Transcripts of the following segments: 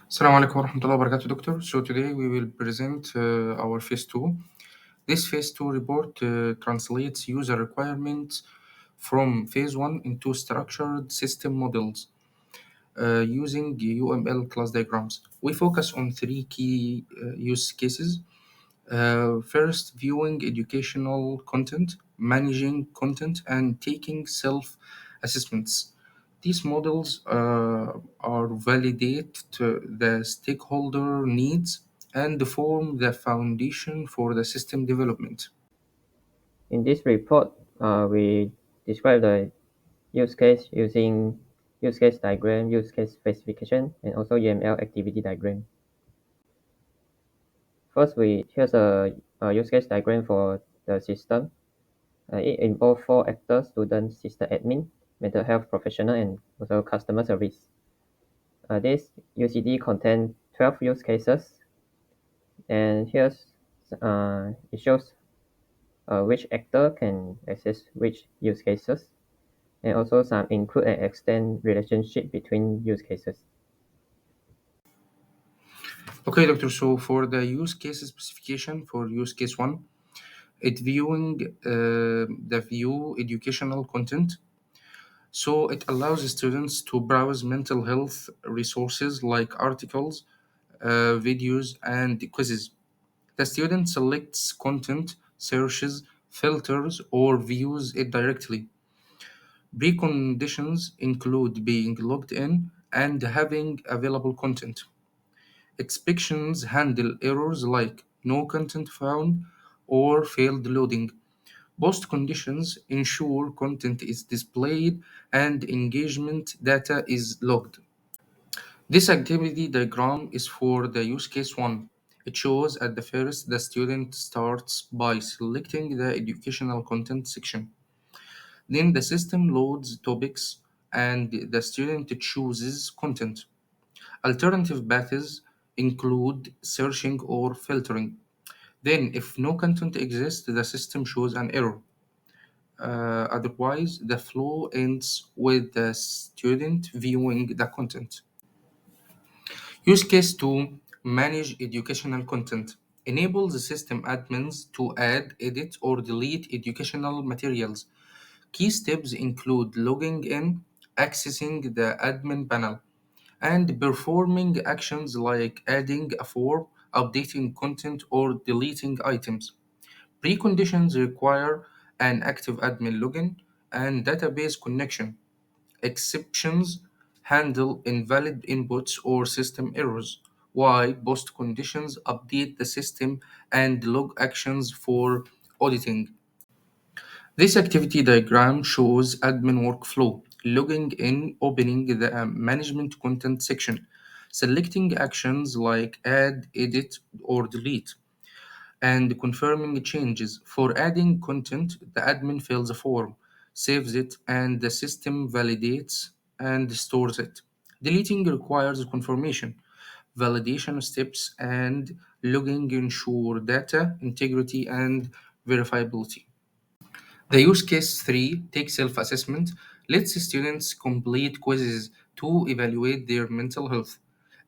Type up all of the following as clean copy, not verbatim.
Assalamu alaikum warahmatullahi wabarakatuh, doctor. So today we will present our phase 2. This phase 2 report translates user requirements from phase 1 into structured system models using UML class diagrams. We focus on three key use cases. First, viewing educational content, managing content, and taking self assessments. These models are validate to the stakeholder needs and form the foundation for the system development. In this report, we describe the use case using use case diagram, use case specification, and also UML activity diagram. First, here's a use case diagram for the system. It involves four actors: student, system admin, mental health professional, and also customer service. This UCD contains 12 use cases, and it shows which actor can access which use cases, and also some include and extend relationship between use cases. Okay, doctor. So for the use case specification for use case 1, it viewing the view educational content. So it allows students to browse mental health resources like articles, videos, and quizzes. The student selects content, searches, filters, or views it directly. Preconditions include being logged in and having available content. Expectations handle errors like no content found or failed loading. Post conditions ensure content is displayed and engagement data is logged. This activity diagram is for the use case 1. It shows at the first the student starts by selecting the educational content section. Then the system loads topics and the student chooses content. Alternative paths include searching or filtering. Then, if no content exists, the system shows an error. Otherwise, the flow ends with the student viewing the content. Use case 2, manage educational content. Enable the system admins to add, edit, or delete educational materials. Key steps include logging in, accessing the admin panel, and performing actions like adding a form, updating content, or deleting items. Preconditions require an active admin login and database connection. Exceptions handle invalid inputs or system errors, while post conditions update the system and log actions for auditing. This activity diagram shows admin workflow, logging in, opening the management content section, selecting actions like add, edit, or delete, and confirming changes. For adding content, the admin fills a form, saves it, and the system validates and stores it. Deleting requires confirmation, validation steps, and logging ensure data integrity and verifiability. The use case 3, take self assessment, lets students complete quizzes to evaluate their mental health.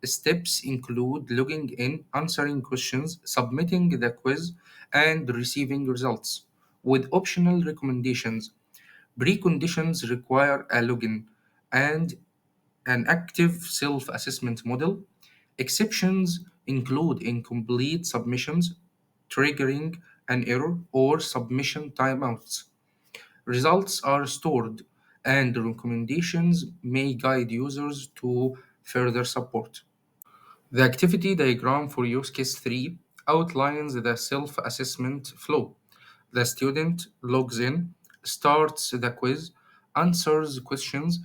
Steps include logging in, answering questions, submitting the quiz, and receiving results. With optional recommendations, preconditions require a login and an active self assessment model. Exceptions include incomplete submissions, triggering an error, or submission timeouts. Results are stored, and recommendations may guide users to further support. The activity diagram for use case 3 outlines the self assessment flow. The student logs in, starts the quiz, answers questions,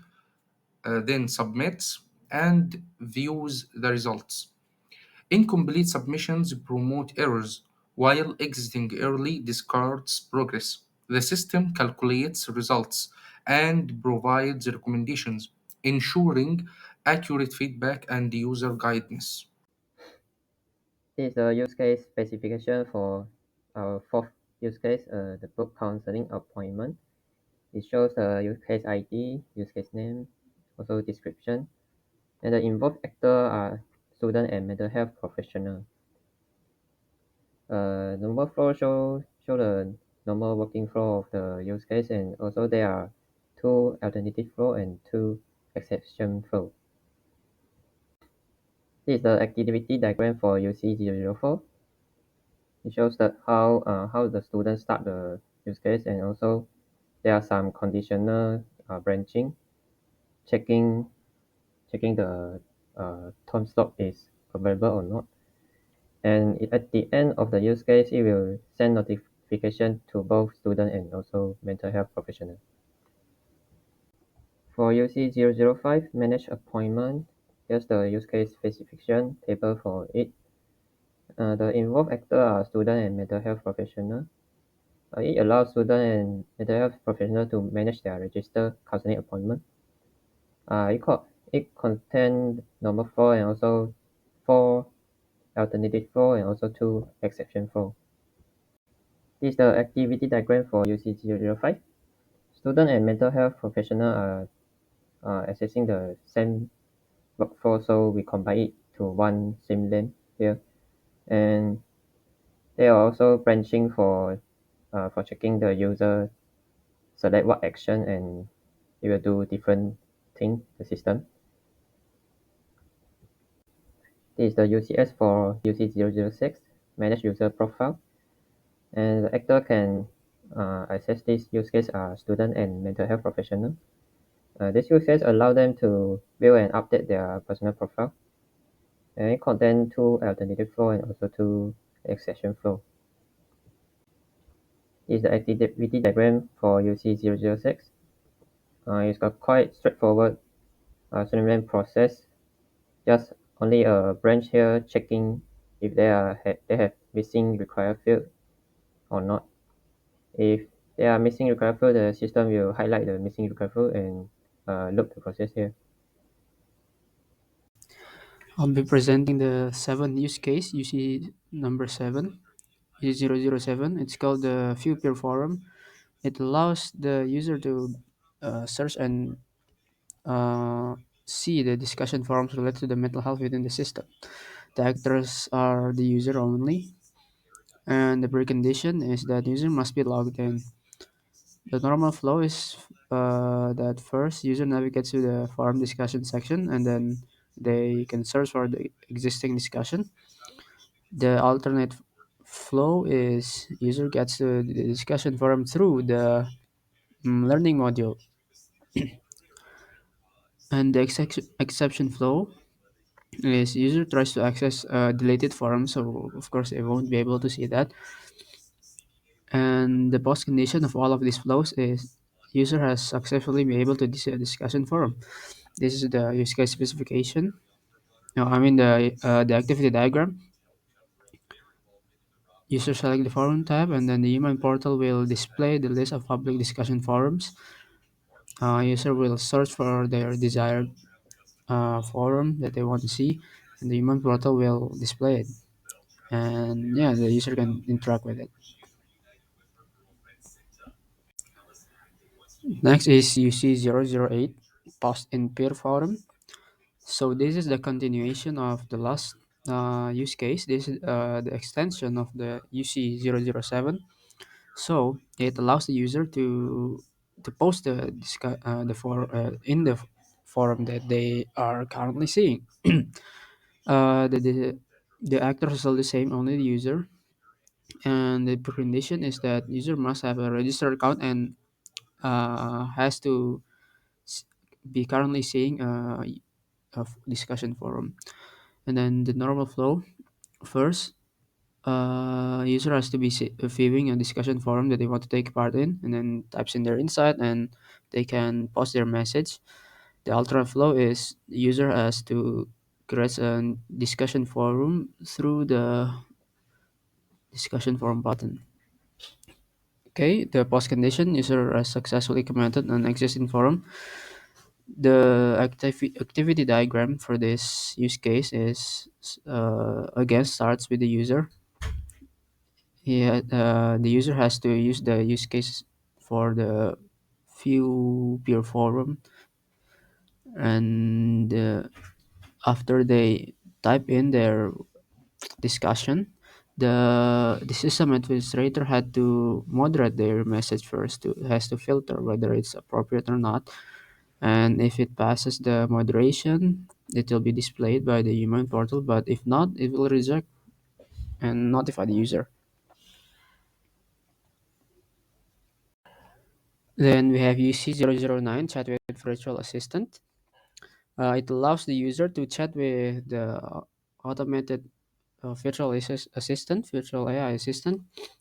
then submits, and views the results. Incomplete submissions promote errors, while exiting early discards progress. The system calculates results and provides recommendations, ensuring accurate feedback and user guidance. This is a use case specification for our fourth use case, the book counseling appointment. It shows the use case ID, use case name, also description, and the involved actor are student and mental health professional. Normal flow show the normal working flow of the use case, and also there are two alternative flow and two exception flow. This is the activity diagram for UC004. It shows that how the students start the use case, and also there are some conditional branching, checking the time slot is available or not. And at the end of the use case, it will send notification to both student and also mental health professional. For UC005, manage appointment, here's the use case specification table for it. The involved actor are student and mental health professional. It allows student and mental health professional to manage their registered counseling appointment. It contains normal flow and also 4 alternative flow and also 2 exception flow. This is the activity diagram for UC005. Student and mental health professional are accessing the same workflow, so we combine it to one same lane here. And they are also branching for checking the user select what action, and it will do different thing, the system. This is the UCS for UC006, manage user profile. And the actor can access this use case are student and mental health professional. This use case allow them to build and update their personal profile. And it contains two alternative flow and also two exception flow. This is the activity diagram for UC006. It's got quite straightforward streamline process. Just only a branch here checking if they have missing required field or not. If they are missing required field, the system will highlight the missing required field and loop the process here. I'll be presenting the seventh use case. You see number 7, U007. It's called the View Peer Forum. It allows the user to search and uh, see the discussion forums related to the mental health within the system. The actors are the user only, and the precondition is that user must be logged in. The normal flow is that first user navigates to the forum discussion section, and then they can search for the existing discussion. The alternate flow is user gets to the discussion forum through the learning module, and the exception flow is user tries to access a deleted forum, so of course they won't be able to see that. And the post condition of all of these flows is user has successfully been able to see a discussion forum. This is the use case specification. No, I mean the activity diagram. User select the forum tab, and then the human portal will display the list of public discussion forums. User will search for their desired forum that they want to see, and the human portal will display it. And yeah, the user can interact with it. Next is UC008 post in peer forum. So this is the continuation of the last use case. This is the extension of the UC007. So it allows the user to post in the forum that they are currently seeing. The actors are still the same, only the user, and the precondition is that user must have a registered account and has to s- be currently seeing a discussion forum. And then the normal flow first. User has to be viewing a discussion forum that they want to take part in, and then types in their insight, and they can post their message. The alternate flow is the user has to create a discussion forum through the discussion forum button. Okay, the post condition user has successfully commented on existing forum. The activity diagram for this use case is again starts with the user. The user has to use the use case for the few peer forum, and after they type in their discussion, the system administrator had to moderate their message first, to has to filter whether it's appropriate or not, and if it passes the moderation, it will be displayed by the human portal, but if not, it will reject and notify the user. Then we have UC009 chat with virtual assistant. It allows the user to chat with the automated virtual AI assistant.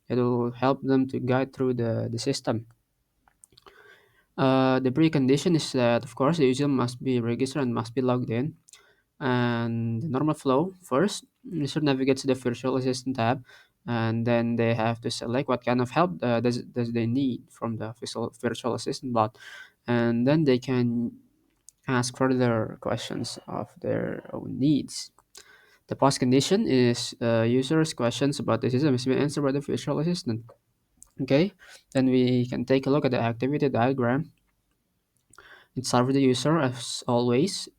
It will help them to guide through the system. The precondition is that, of course, the user must be registered and must be logged in. And the normal flow first, user navigates to the virtual assistant tab, and then they have to select what kind of help does they need from the virtual assistant bot, and then they can ask further questions of their own needs. The pause condition is users' questions about the system is being answered by the virtual assistant. Okay, then we can take a look at the activity diagram. It starts with the user as always.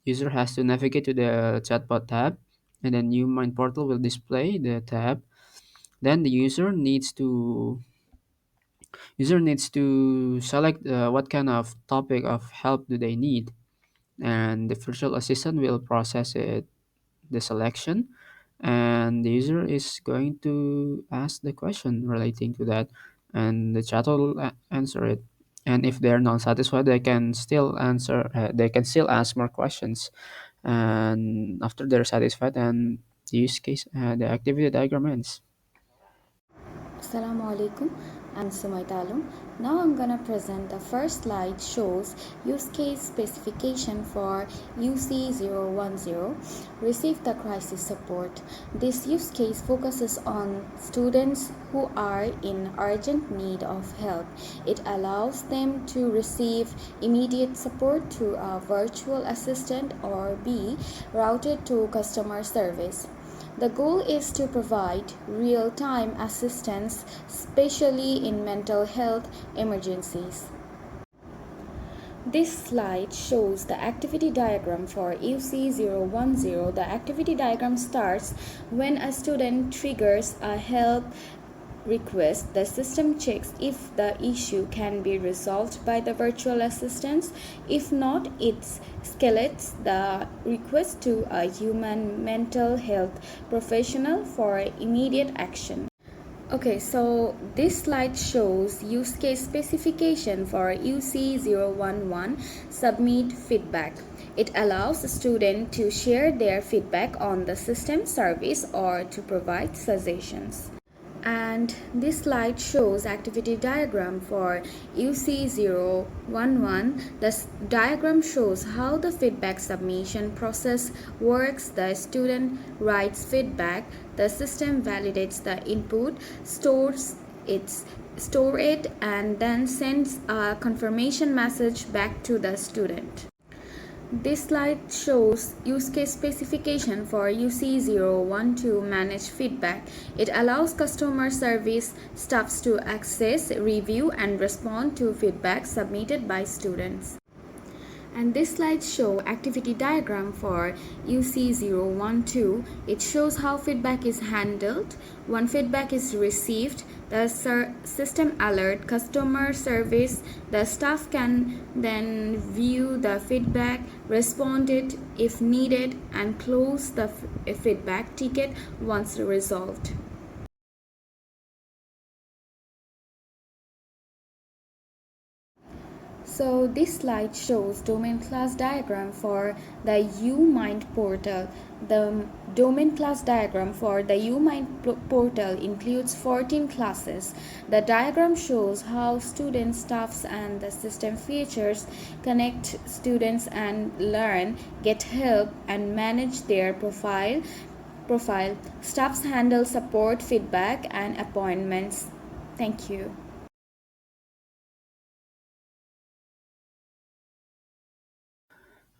User has to navigate to the chatbot tab, and then new Mind Portal will display the tab. Then the user needs to select what kind of topic of help do they need, and the virtual assistant will process it, the selection, and the user is going to ask the question relating to that, and the chat will answer it. And if they're not satisfied, they can still ask more questions, and after they're satisfied, then the activity diagram ends. Assalamu alaikum, I'm Sumaita Alum. Now I'm gonna present the first slide shows use case specification for UC010 receive the crisis support. This use case focuses on students who are in urgent need of help. It allows them to receive immediate support through a virtual assistant or be routed to customer service. The goal is to provide real-time assistance, especially in mental health emergencies. This slide shows the activity diagram for UC010. The activity diagram starts when a student triggers a help request. The system checks if the issue can be resolved by the virtual assistant. If not, it escalates the request to a human mental health professional for immediate action. Okay, so this slide shows use case specification for UC011 submit feedback. It allows the student to share their feedback on the system service or to provide suggestions. And this slide shows activity diagram for UC011. The diagram shows how the feedback submission process works. The student writes feedback, the system validates the input, store it, and then sends a confirmation message back to the student. This slide shows use case specification for UC012 manage feedback. It allows customer service staffs to access, review, and respond to feedback submitted by students. And this slide shows activity diagram for UC012. It shows how feedback is handled. When feedback is received, the system alert customer service. The staff can then view the feedback, respond it if needed, and close the feedback ticket once resolved. So this slide shows domain class diagram for the UMind portal. The domain class diagram for the UMind portal includes 14 classes. The diagram shows how students, staffs, and the system features connect students and learn, get help, and manage their profile. Staffs handle support, feedback, and appointments. Thank you.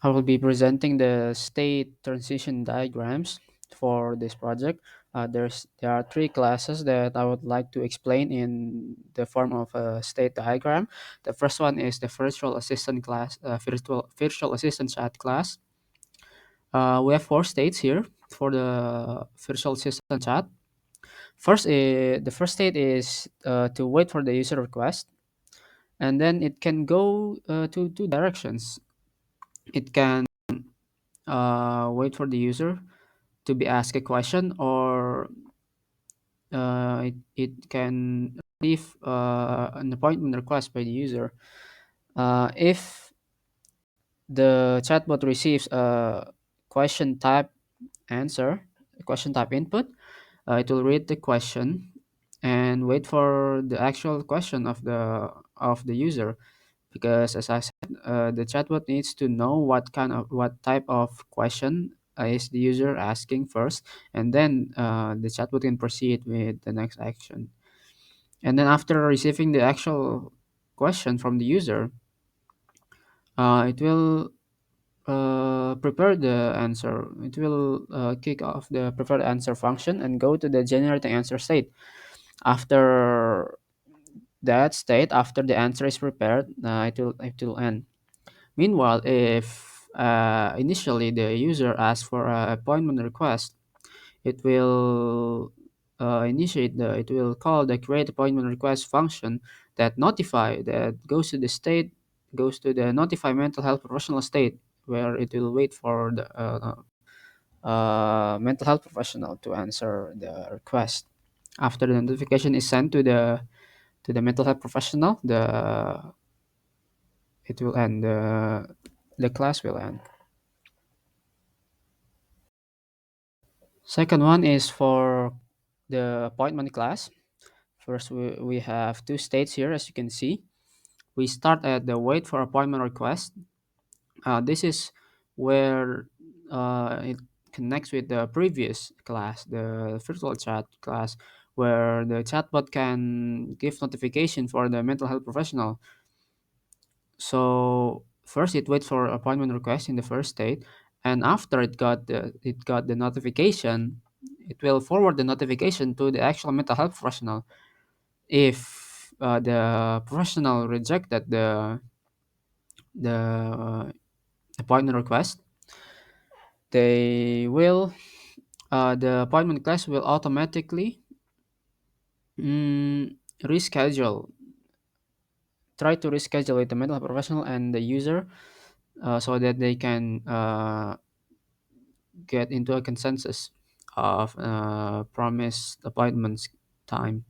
I will be presenting the state transition diagrams for this project. There are three classes that I would like to explain in the form of a state diagram. The first one is the virtual assistant class, virtual assistant chat class. We have four states here. for the virtual assistant chat. The first state is to wait for the user request, and then it can go to two directions. It can wait for the user to be asked a question, or it can leave an appointment request by the user. If the chatbot receives a question type answer, a question type input, it will read the question and wait for the actual question of the user, because as I said, the chatbot needs to know what type of question is the user asking first, and then the chatbot can proceed with the next action. And then after receiving the actual question from the user, it will prepare the answer. It will kick off the prepared answer function and go to the generating answer state. After that state, after the answer is prepared, it will end. Meanwhile, if initially the user asks for an appointment request, it will it will call the create appointment request function that goes to the notify mental health professional state, where it will wait for the mental health professional to answer the request. After the notification is sent to the mental health professional, it will end. The class will end. Second one is for the appointment class. First, we have two states here, as you can see. We start at the wait for appointment request. This is where it connects with the previous class, the virtual chat class, where the chatbot can give notification for the mental health professional. So first, it waits for appointment request in the first state, and after it got the notification, it will forward the notification to the actual mental health professional. If the professional rejected the appointment request, they will the appointment class will automatically reschedule, try to reschedule with the mental health professional and the user, so that they can get into a consensus of promised appointments time.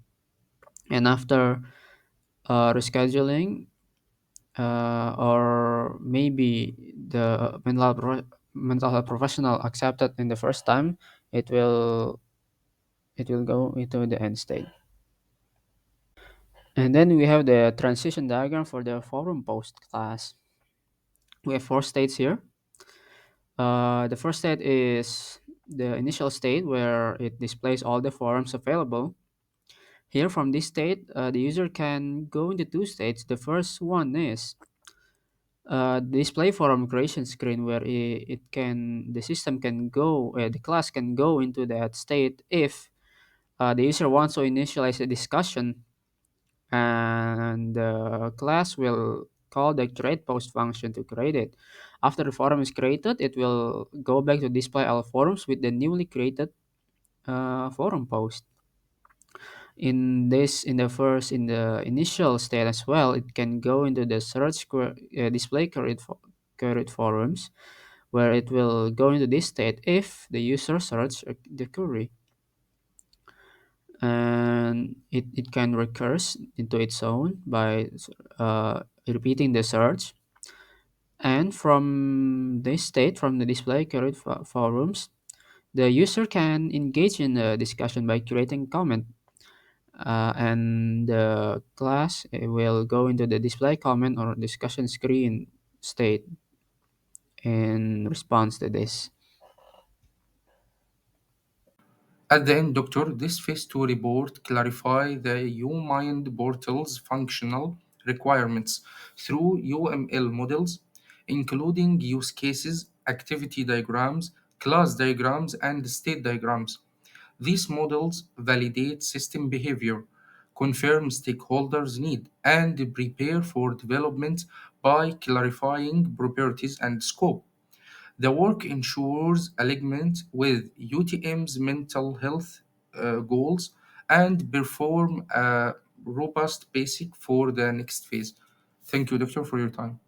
And after rescheduling, or maybe the mental health professional accepted in the first time, it will go into the end state. And then we have the transition diagram for the forum post class. We have four states here. The first state is the initial state, where it displays all the forums available. Here, from this state, the user can go into two states. The first one is display forum creation screen, where the system can go, the class can go into that state if the user wants to initialize a discussion, and the class will call the create post function to create it. After the forum is created, it will go back to display all forums with the newly created forum post. In the initial state as well, it can go into the display create forums, where it will go into this state if the user search the query, and it can recurse into its own by repeating the search. And from this state, from the display create forums, the user can engage in a discussion by creating comment, and the class will go into the display comment or discussion screen state in response to this. At the end, Doctor, this phase 2 report clarify the UMind portal's functional requirements through UML models, including use cases, activity diagrams, class diagrams, and state diagrams. These models validate system behavior, confirm stakeholders' need, and prepare for development by clarifying properties and scope. The work ensures alignment with UTM's mental health goals and perform a robust basic for the next phase. Thank you, Doctor, for your time.